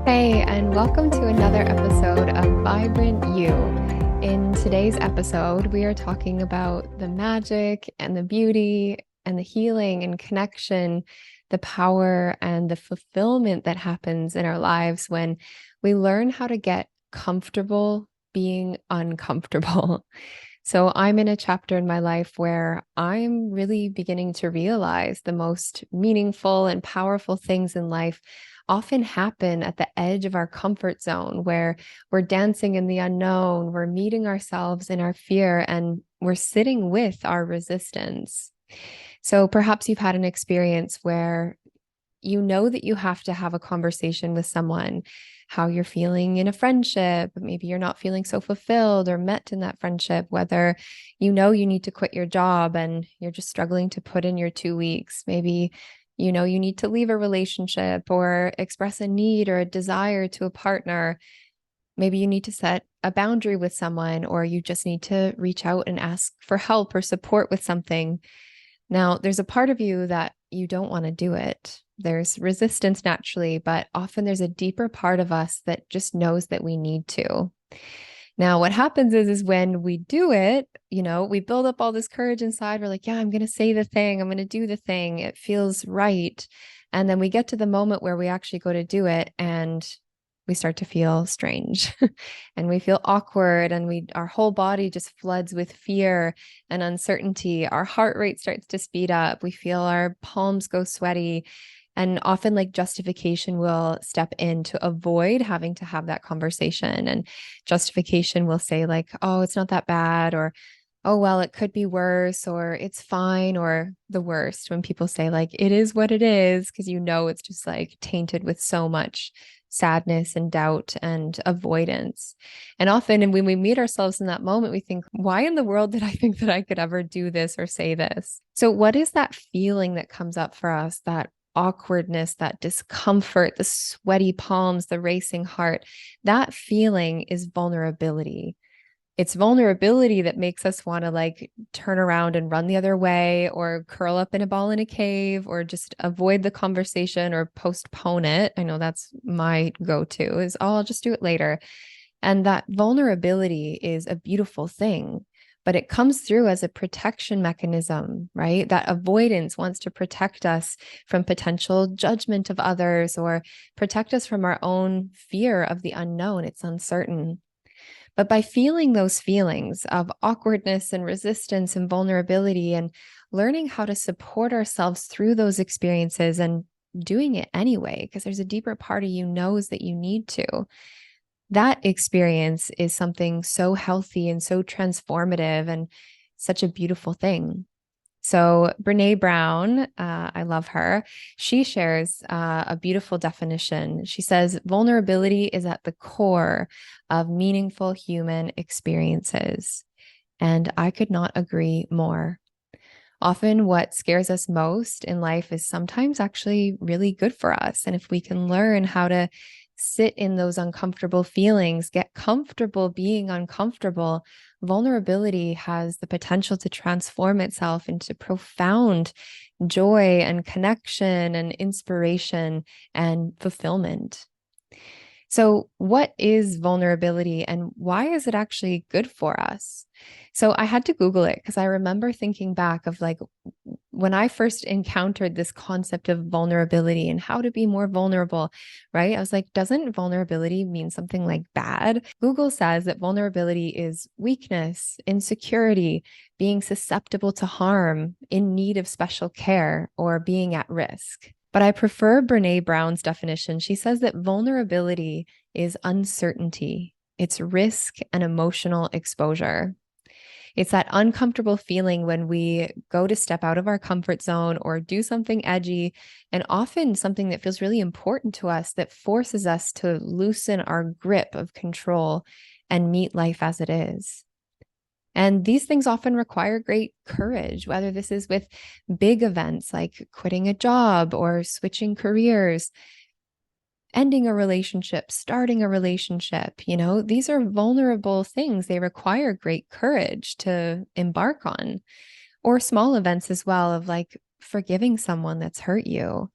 Hey, and welcome to another episode of Vibrant You. In today's episode, we are talking about the magic and the beauty and the healing and connection, the power and the fulfillment that happens in our lives when we learn how to get comfortable being uncomfortable. So I'm in a chapter in my life where I'm really beginning to realize the most meaningful and powerful things in life often happen at the edge of our comfort zone, where we're dancing in the unknown, we're meeting ourselves in our fear, and we're sitting with our resistance. So perhaps you've had an experience where you know that you have to have a conversation with someone, how you're feeling in a friendship. Maybe you're not feeling so fulfilled or met in that friendship, whether you know you need to quit your job and you're just struggling to put in your 2 weeks. Maybe you know you need to leave a relationship or express a need or a desire to a partner. Maybe you need to set a boundary with someone, or you just need to reach out and ask for help or support with something. Now, there's a part of you that you don't want to do it. There's resistance naturally, but often there's a deeper part of us that just knows that we need to. Now, what happens is when we do it, we build up all this courage inside. We're like, yeah, I'm going to say the thing. I'm going to do the thing. It feels right. And then we get to the moment where we actually go to do it and we start to feel strange and we feel awkward, and our whole body just floods with fear and uncertainty. Our heart rate starts to speed up. We feel our palms go sweaty. And often, like, justification will step in to avoid having to have that conversation. And justification will say, like, oh, it's not that bad, or oh, well, it could be worse, or it's fine, or the worst, when people say, like, it is what it is, because it's just like tainted with so much sadness and doubt and avoidance. And often, and when we meet ourselves in that moment, we think, why in the world did I think that I could ever do this or say this? So, what is that feeling that comes up for us, that awkwardness, that discomfort, the sweaty palms, the racing heart? That feeling is vulnerability. It's vulnerability that makes us want to, like, turn around and run the other way, or curl up in a ball in a cave, or just avoid the conversation or postpone it. I know that's my go-to is, oh, I'll just do it later. And that vulnerability is a beautiful thing, but it comes through as a protection mechanism, right? That avoidance wants to protect us from potential judgment of others, or protect us from our own fear of the unknown. It's uncertain. But by feeling those feelings of awkwardness and resistance and vulnerability, and learning how to support ourselves through those experiences and doing it anyway, because there's a deeper part of you knows that you need to, that experience is something so healthy and so transformative and such a beautiful thing. So Brene Brown, I love her. She shares a beautiful definition. She says, vulnerability is at the core of meaningful human experiences. And I could not agree more. Often what scares us most in life is sometimes actually really good for us. And if we can learn how to sit in those uncomfortable feelings, get comfortable being uncomfortable, vulnerability has the potential to transform itself into profound joy and connection and inspiration and fulfillment. So, what is vulnerability and why is it actually good for us? So, I had to Google it because I remember thinking back of, like, when I first encountered this concept of vulnerability and how to be more vulnerable, right? I was like, doesn't vulnerability mean something like bad? Google says that vulnerability is weakness, insecurity, being susceptible to harm, in need of special care, or being at risk. But I prefer Brene Brown's definition. She says that vulnerability is uncertainty, it's risk and emotional exposure. It's that uncomfortable feeling when we go to step out of our comfort zone or do something edgy, and often something that feels really important to us, that forces us to loosen our grip of control and meet life as it is. And these things often require great courage, whether this is with big events like quitting a job or switching careers, ending a relationship, starting a relationship. These are vulnerable things. They require great courage to embark on. Or small events as well, of, like, forgiving someone that's hurt you,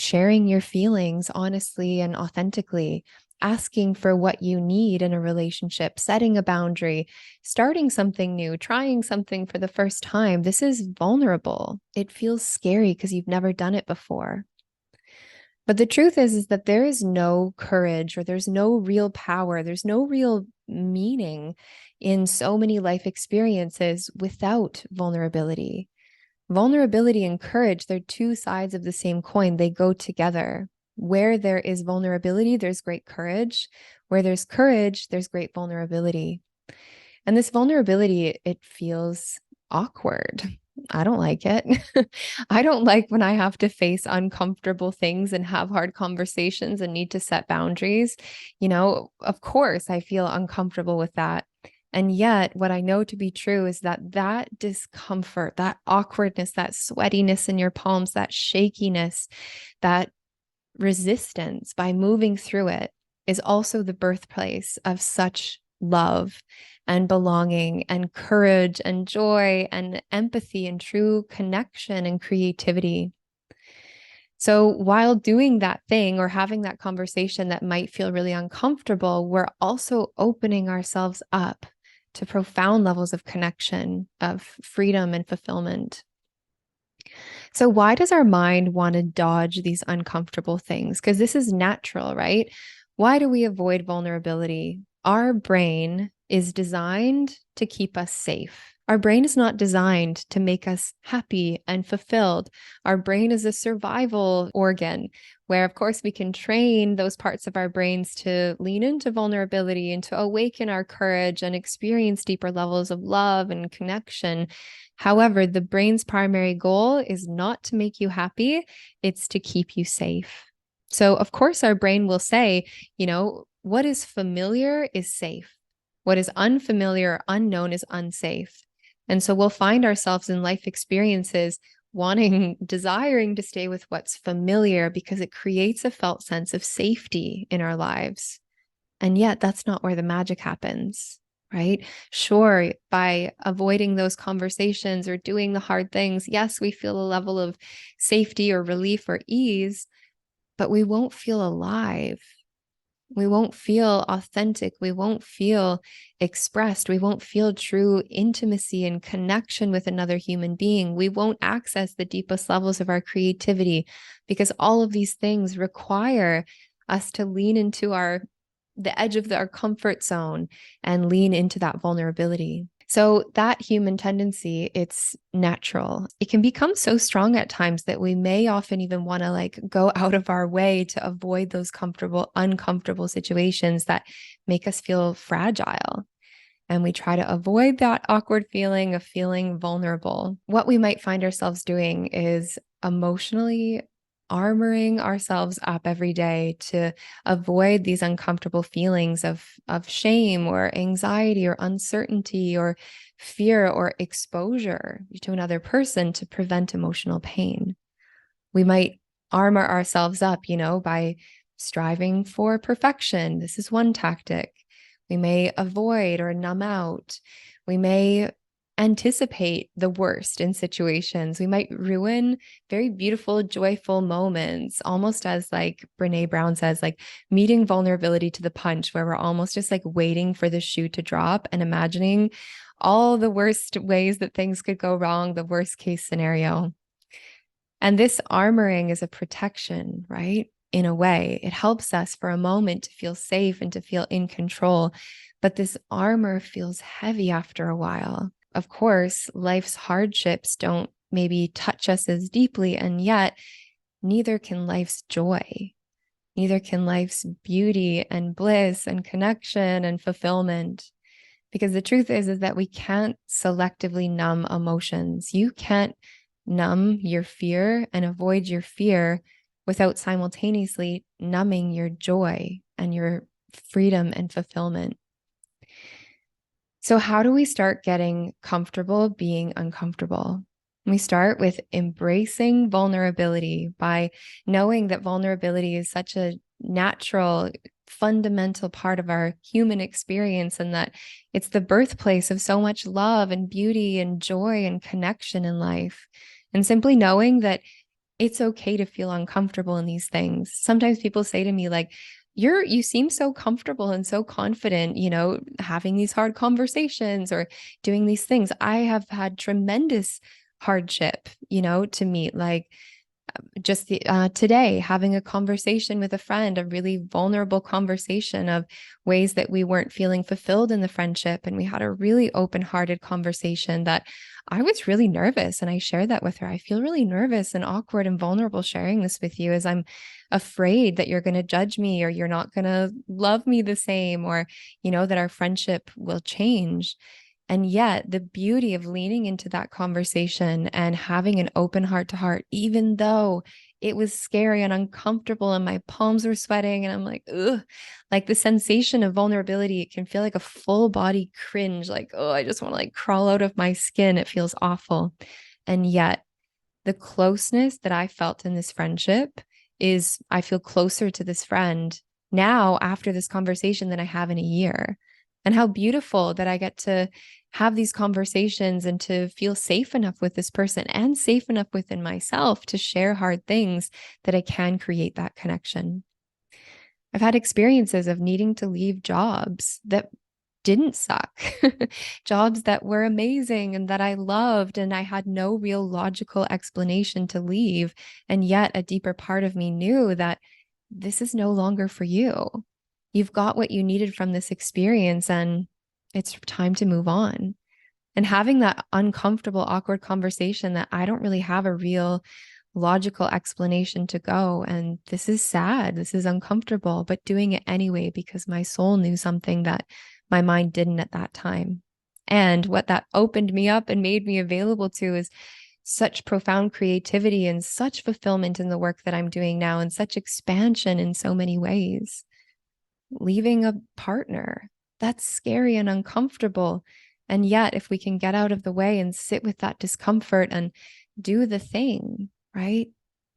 sharing your feelings honestly and authentically, asking for what you need in a relationship, setting a boundary, starting something new, trying something for the first time. This is vulnerable. It feels scary because you've never done it before. But the truth is that there is no courage, or there's no real power, there's no real meaning in so many life experiences without vulnerability. Vulnerability and courage, they're two sides of the same coin. They go together. Where there is vulnerability, there's great courage. Where there's courage, there's great vulnerability. And this vulnerability, it feels awkward. I don't like it. I don't like when I have to face uncomfortable things and have hard conversations and need to set boundaries. Of course, I feel uncomfortable with that. And yet, what I know to be true is that discomfort, that awkwardness, that sweatiness in your palms, that shakiness, that resistance, by moving through it, is also the birthplace of such love and belonging and courage and joy and empathy and true connection and creativity. So while doing that thing or having that conversation that might feel really uncomfortable, we're also opening ourselves up to profound levels of connection, of freedom and fulfillment. So why does our mind want to dodge these uncomfortable things? Because this is natural, right? Why do we avoid vulnerability? Our brain is designed to keep us safe. Our brain is not designed to make us happy and fulfilled. Our brain is a survival organ where, of course, we can train those parts of our brains to lean into vulnerability and to awaken our courage and experience deeper levels of love and connection. However, the brain's primary goal is not to make you happy, it's to keep you safe. So, of course, our brain will say, what is familiar is safe. What is unfamiliar or unknown is unsafe. And so we'll find ourselves in life experiences desiring to stay with what's familiar because it creates a felt sense of safety in our lives. And yet that's not where the magic happens, right? Sure, by avoiding those conversations or doing the hard things, yes, we feel a level of safety or relief or ease, but we won't feel alive. We won't feel authentic. We won't feel expressed. We won't feel true intimacy and connection with another human being. We won't access the deepest levels of our creativity because all of these things require us to lean into the edge of our comfort zone and lean into that vulnerability. So that human tendency, it's natural. It can become so strong at times that we may often even want to go out of our way to avoid those uncomfortable situations that make us feel fragile. And we try to avoid that awkward feeling of feeling vulnerable. What we might find ourselves doing is emotionally armoring ourselves up every day to avoid these uncomfortable feelings of shame or anxiety or uncertainty or fear or exposure to another person to prevent emotional pain. We might armor ourselves up, by striving for perfection. This is one tactic. We may avoid or numb out. We may anticipate the worst in situations. We might ruin very beautiful, joyful moments, almost as Brene Brown says, meeting vulnerability to the punch, where we're almost just waiting for the shoe to drop and imagining all the worst ways that things could go wrong, the worst case scenario. And this armoring is a protection, right? In a way, it helps us for a moment to feel safe and to feel in control. But this armor feels heavy after a while. Of course, life's hardships don't maybe touch us as deeply, and yet neither can life's joy. Neither can life's beauty and bliss and connection and fulfillment. Because the truth is that we can't selectively numb emotions. You can't numb your fear and avoid your fear without simultaneously numbing your joy and your freedom and fulfillment. So how do we start getting comfortable being uncomfortable? We start with embracing vulnerability by knowing that vulnerability is such a natural, fundamental part of our human experience, and that it's the birthplace of so much love and beauty and joy and connection in life. And simply knowing that it's okay to feel uncomfortable in these things. Sometimes people say to me, like, you seem so comfortable and so confident, having these hard conversations or doing these things. I have had tremendous hardship, to meet, like just today, having a conversation with a friend, a really vulnerable conversation of ways that we weren't feeling fulfilled in the friendship. And we had a really open-hearted conversation that I was really nervous. And I shared that with her. I feel really nervous and awkward and vulnerable sharing this with you, as I'm afraid that you're going to judge me, or you're not going to love me the same, or, that our friendship will change. And yet, the beauty of leaning into that conversation and having an open heart to heart, even though it was scary and uncomfortable and my palms were sweating and I'm like, ugh, like the sensation of vulnerability, it can feel like a full body cringe, like, oh, I just want to like crawl out of my skin. It feels awful. And yet, the closeness that I felt in this friendship is I feel closer to this friend now after this conversation than I have in a year. And how beautiful that I get to have these conversations and to feel safe enough with this person and safe enough within myself to share hard things, that I can create that connection. I've had experiences of needing to leave jobs that didn't suck, jobs that were amazing and that I loved, and I had no real logical explanation to leave. And yet a deeper part of me knew that this is no longer for you. You've got what you needed from this experience, and it's time to move on. And having that uncomfortable, awkward conversation that I don't really have a real logical explanation to go. And this is sad. This is uncomfortable, but doing it anyway because my soul knew something that my mind didn't at that time. And what that opened me up and made me available to is such profound creativity and such fulfillment in the work that I'm doing now, and such expansion in so many ways. Leaving a partner, that's scary and uncomfortable. And yet, if we can get out of the way and sit with that discomfort and do the thing, right?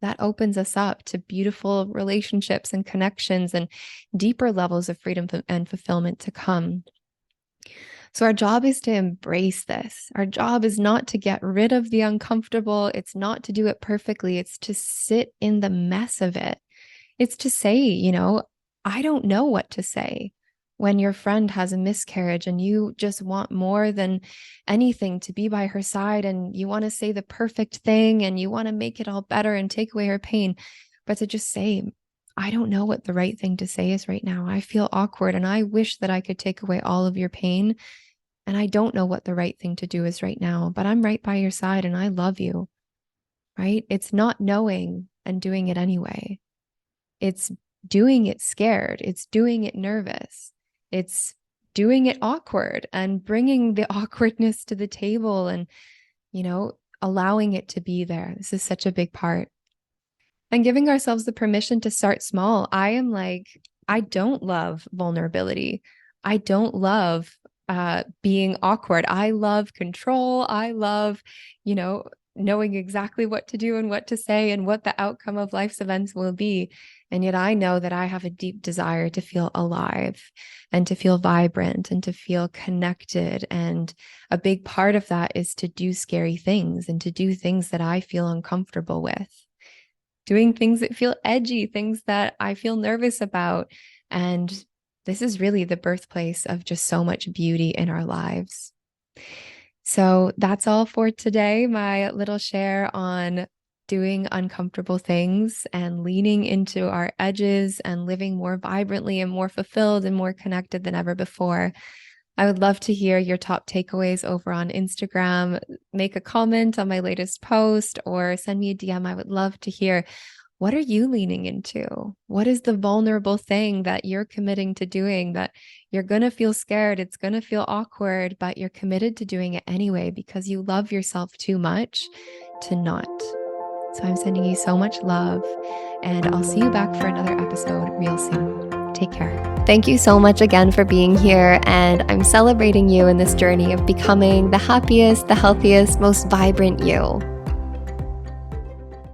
That opens us up to beautiful relationships and connections and deeper levels of freedom and fulfillment to come. So our job is to embrace this. Our job is not to get rid of the uncomfortable. It's not to do it perfectly. It's to sit in the mess of it. It's to say, I don't know what to say when your friend has a miscarriage and you just want more than anything to be by her side, and you want to say the perfect thing and you want to make it all better and take away her pain. But to just say, I don't know what the right thing to say is right now. I feel awkward and I wish that I could take away all of your pain. And I don't know what the right thing to do is right now, but I'm right by your side and I love you, right? It's not knowing and doing it anyway. It's doing it scared. It's doing it nervous. It's doing it awkward and bringing the awkwardness to the table and, allowing it to be there. This is such a big part. And giving ourselves the permission to start small. I don't love vulnerability. I don't love being awkward. I love control. I love, knowing exactly what to do and what to say and what the outcome of life's events will be. And yet I know that I have a deep desire to feel alive and to feel vibrant and to feel connected. And a big part of that is to do scary things and to do things that I feel uncomfortable with, doing things that feel edgy, things that I feel nervous about. And this is really the birthplace of just so much beauty in our lives. So that's all for today, my little share on doing uncomfortable things and leaning into our edges and living more vibrantly and more fulfilled and more connected than ever before. I would love to hear your top takeaways over on Instagram. Make a comment on my latest post or send me a DM. I would love to hear, what are you leaning into? What is the vulnerable thing that you're committing to doing that you're going to feel scared? It's going to feel awkward, but you're committed to doing it anyway because you love yourself too much to not. So I'm sending you so much love, and I'll see you back for another episode real soon. Take care. Thank you so much again for being here, and I'm celebrating you in this journey of becoming the happiest, the healthiest, most vibrant you.